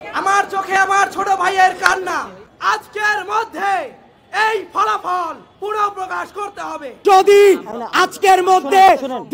আমার চোখে আমার ছোট ভাইয়ের কান্না। আজকের মধ্যে এই ফলাফল পুনঃপ্রকাশ করতে হবে। যদি আজকের মধ্যে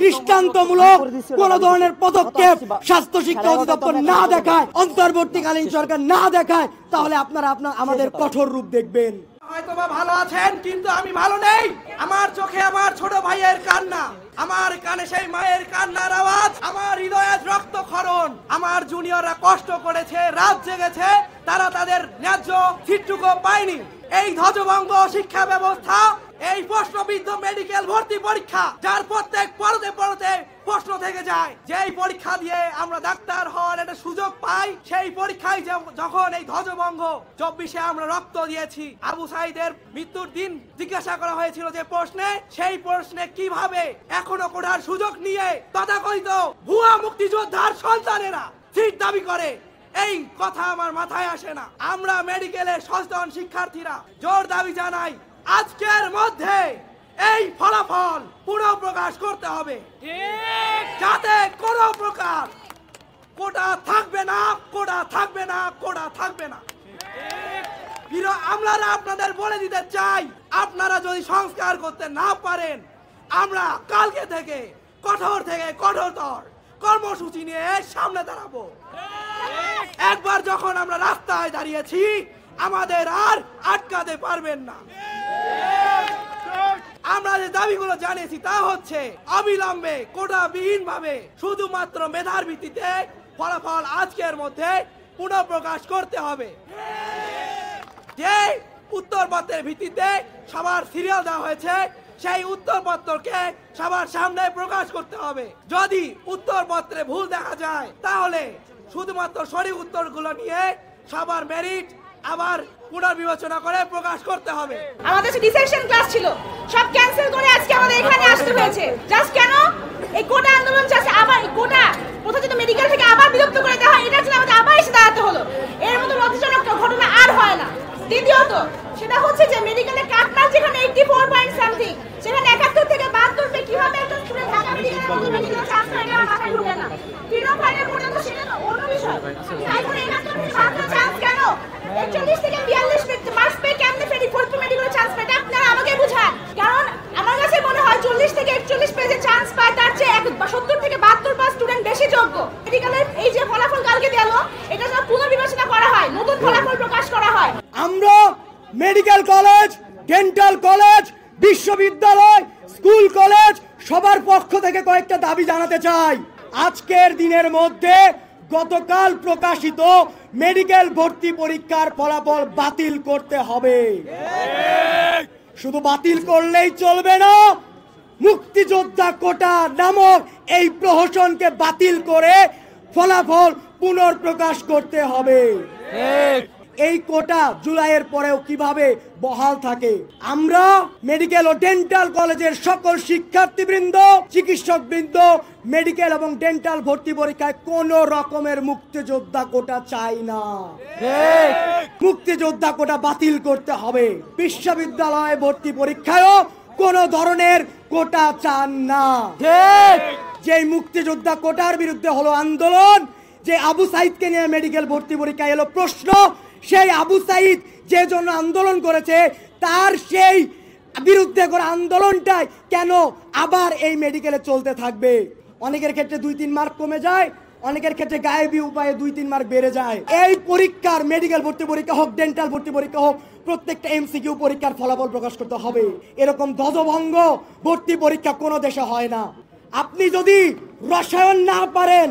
দৃষ্টান্তমূলক কোন ধরনের পদক্ষেপ স্বাস্থ্য শিক্ষা অধিদপ্তর না দেখায়, অন্তর্বর্তীকালীন সরকার না দেখায়, তাহলে আপনারা আমাদের কঠোর রূপ দেখবেন। হয়তোবা ভালো আছেন, কিন্তু আমি ভালো নেই। আমার চোখে আমার ছোট ভাইয়ের কান্না, আমার কানে সেই মায়ের কান্নার আওয়াজ, আমার হৃদয়ে রক্তক্ষরণ। আমার জুনিয়ররা কষ্ট করেছে, রাত জেগেছে, তারা তাদের ন্যায্য সিটটুকু পায়নি। এই ধ্বজভঙ্গ শিক্ষা ব্যবস্থা, এই প্রশ্নবিদ্ধ মেডিকেল ভর্তি পরীক্ষা, যার প্রত্যেক পরতে পরতে প্রশ্ন থেকে যায়, যেই পরীক্ষা দিয়ে আমরা ডাক্তার হওয়ার একটা সুযোগ পাই, সেই পরীক্ষায় যখন এই ধ্বজভঙ্গ 24-এ আমরা রক্ত দিয়েছি, আবু সাইদের মৃত্যুর দিন জিজ্ঞাসা করা হয়েছিল যে প্রশ্নে, সেই প্রশ্নে কিভাবে এখনো কোঠার সুযোগ নিয়ে তথাকথিত ভুয়া মুক্তিযোদ্ধার সন্তানেরা সিট দাবি করে, এই কথা আমার মাথায় আসে না। আমরা মেডিকেলের সচেতন শিক্ষার্থীরা জোর দাবি জানাই, আজকের মধ্যে এই ফলাফল পুনঃপ্রকাশ করতে হবে, যাতে কোনো প্রকার কোটা থাকবে না, কোটা থাকবে না, কোটা থাকবে না। আমরা আপনাদের বলে দিতে চাই, আপনারা যদি সংস্কার করতে না পারেন, আমরা কালকে থেকে কঠোরতর কর্মসূচি নিয়ে সামনে দাঁড়াবো। একবার যখন আমরা রাস্তায় দাঁড়িয়েছি, আমাদের আর আটকাতে পারবেন না। আমরা যে দাবিগুলো জানিয়েছি তা হচ্ছে, অবিলম্বে কোটাবিহীন ভাবে শুধুমাত্র মেধার ভিত্তিতে ফলাফল আজকের মধ্যে পুনঃপ্রকাশ করতে হবে। যে উত্তরপত্রের ভিত্তিতে সবার সিরিয়াল দেওয়া হয়েছে, সেই উত্তরপত্রকে সবার সামনে প্রকাশ করতে হবে। যদি উত্তরপত্রে ভুল দেখা যায়, তাহলে শুধুমাত্র সঠিক উত্তরগুলো নিয়ে সবার মেরিট আবার পুনর্বিবেচনা করে প্রকাশ করতে হবে। আমাদের ডিসেকশন ক্লাস ছিল, সব ক্যান্সেল করে আজকে আমাদের এখানে আসতে হয়েছে। জাস্ট কেন? এই কোটা আন্দোলন চাচ্ছে, আবার এই কোটা প্রথমত মেডিকেল থেকে আবার বিলুপ্ত করে দেওয়া হয়, এটার জন্য আমাদের আবার এসে দাঁড়াতে হলো। এর মতো লজ্জাজনক ঘটনা আর হয় না। দ্বিতীয়ত সেটা হচ্ছে যে মেডিকেলের কাটমার্ক যেখানে 84 পয়েন্ট সামথিং, সেখানে 71 থেকে 72 পে কিভাবে একটা স্টুডেন্ট ঢাকা মেডিকেলের মতো মেডিকেল চান্স পায়, এটা মাথায় ঢোকে না। ফ্রিডম ফাইটার পর্যন্ত সেটা তো অন্য বিষয়। তারপরে 71 থেকে 72 চান্স কেন? 41 থেকে 42 পে মার্কস পে কেমনে ফরিদপুর মেডিকেলের চান্স পায়, আপনারা আমাকে বুঝান। কারণ আমার কাছে মনে হয় 40 থেকে 41 পেজে চান্স পায়, তার চেয়ে 70 থেকে 72 পাস স্টুডেন্ট বেশি যোগ্য। মেডিকেলের এই যে ফলাফল কালকে দিলো, এটা যেন পুনর্বিবেচনা করা হয়, নতুন ফলাফল প্রকাশ করা হয়। আমরা মেডিকেল কলেজ, ডেন্টাল কলেজ, বিশ্ববিদ্যালয়, স্কুল কলেজ সবার পক্ষ থেকে কয়েকটা দাবি জানাতে চাই। আজকের দিনের মধ্যে গতকাল প্রকাশিত মেডিকেল ভর্তি পরীক্ষার ফলাফল বাতিল করতে হবে। শুধু বাতিল করলেই চলবে না, মুক্তিযোদ্ধা কোটা নামক এই প্রহসনকে বাতিল করে ফলাফল পুনর্প্রকাশ করতে হবে। এই কোটা জুলাইয়ের পরেও কিভাবে বহাল থাকে। আমরা মেডিকেল ও ডেন্টাল কলেজের সকল শিক্ষার্থীবৃন্দ, চিকিৎসকবৃন্দ মেডিকেল এবং ডেন্টাল ভর্তি পরীক্ষায় কোন রকমের মুক্তিযোদ্ধা কোটা চাই না। মুক্তিযোদ্ধা কোটা বাতিল করতে হবে। বিশ্ববিদ্যালয় ভর্তি পরীক্ষায়ও কোন ধরনের কোটা চান না। যে মুক্তিযোদ্ধা কোটার বিরুদ্ধে হলো আন্দোলন, যে আবু সাইদকে নিয়ে মেডিকেল ভর্তি পরীক্ষায় এলো প্রশ্ন, সেই আবু সাইদ যে জন্য আন্দোলন করেছে, তার সেই বিরুদ্ধে করা আন্দোলনটাই কেন আবার এই মেডিকেলে চলতে থাকবে? অনেকের ক্ষেত্রে 2-3 মার্ক কমে যায়, অনেকের ক্ষেত্রে গায়েবী উপায়ে 2-3 মার্ক বেড়ে যায়। এই পরীক্ষার মেডিকেল ভর্তি পরীক্ষা হোক, ডেন্টাল ভর্তি পরীক্ষা হোক, প্রত্যেকটা এমসিকিউ পরীক্ষার ফলাফল প্রকাশ করতে হবে। এরকম ধ্বজভঙ্গ ভর্তি পরীক্ষা কোনো দেশে হয় না। আপনি যদি রসায়ন না পারেন,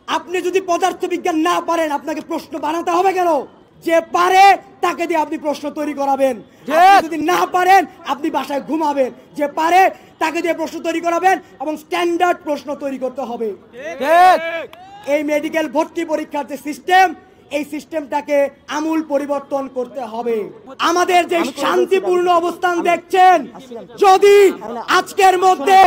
আপনি যদি পদার্থবিজ্ঞান না পারেন, আপনাকে প্রশ্ন বানাতে হবে কেন? যে পারে তাকে দিয়ে আপনি প্রশ্ন তৈরি করাবেন। যদি না পারেন, আপনি বাসায় ঘুমাবেন। যে পারে তাকে দিয়ে প্রশ্ন তৈরি করাবেন এবং স্ট্যান্ডার্ড প্রশ্ন তৈরি করতে হবে। এই মেডিকেল ভর্তি পরীক্ষার যে সিস্টেম, এই সিস্টেমটাকে আমূল পরিবর্তন করতে হবে। আমাদের যে শান্তিপূর্ণ অবস্থান দেখছেন, যদি আজকের মধ্যে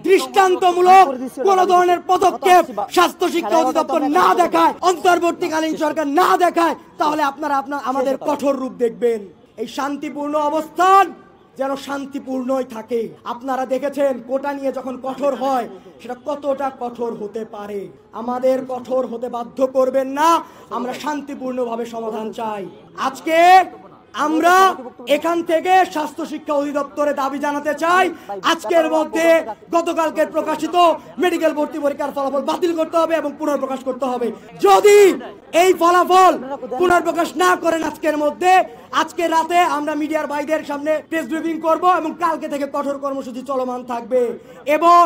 দৃষ্টান্তমূলক কোন ধরনের পদক্ষেপ স্বাস্থ্য শিক্ষা অধিদপ্তর না দেখায়, অন্তর্বর্তীকালীন সরকার না দেখায়, তাহলে আপনারা আমাদের কঠোর রূপ দেখবেন। এই শান্তিপূর্ণ অবস্থান যেন শান্তিপূর্ণই থাকে। আপনারা দেখেছেন কোটা নিয়ে যখন কঠোর হয় সেটা কতটা কঠোর হতে পারে। আমাদের কঠোর হতে বাধ্য করবেন না, আমরা শান্তিপূর্ণভাবে সমাধান চাই। আজকে আমরা এখান থেকে স্বাস্থ্য শিক্ষা অধিদপ্তরে দাবি জানাতে চাই, আজকের মধ্যে গতকালকের প্রকাশিত মেডিকেল ভর্তি পরীক্ষার ফলাফল বাতিল করতে হবে এবং পুনর্প্রকাশ করতে হবে। যদি এই ফলাফল পুনর্প্রকাশ না করেন আজকের মধ্যে, আজকে রাতে আমরা মিডিয়ার ভাইদের সামনে প্রেস ব্রিফিং করব এবং কালকে থেকে কঠোর কর্মসূচি চলমান থাকবে। এবং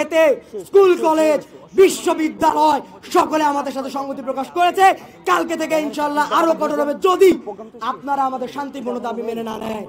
এতে স্কুল কলেজ বিশ্ববিদ্যালয় সকলে আমাদের সাথে সংগতি প্রকাশ করেছে। কালকে থেকে ইনশাআল্লাহ আরো কঠোর হবে যদি আপনারা আমাদের শান্তিপূর্ণ দাবি মেনে না নেয়।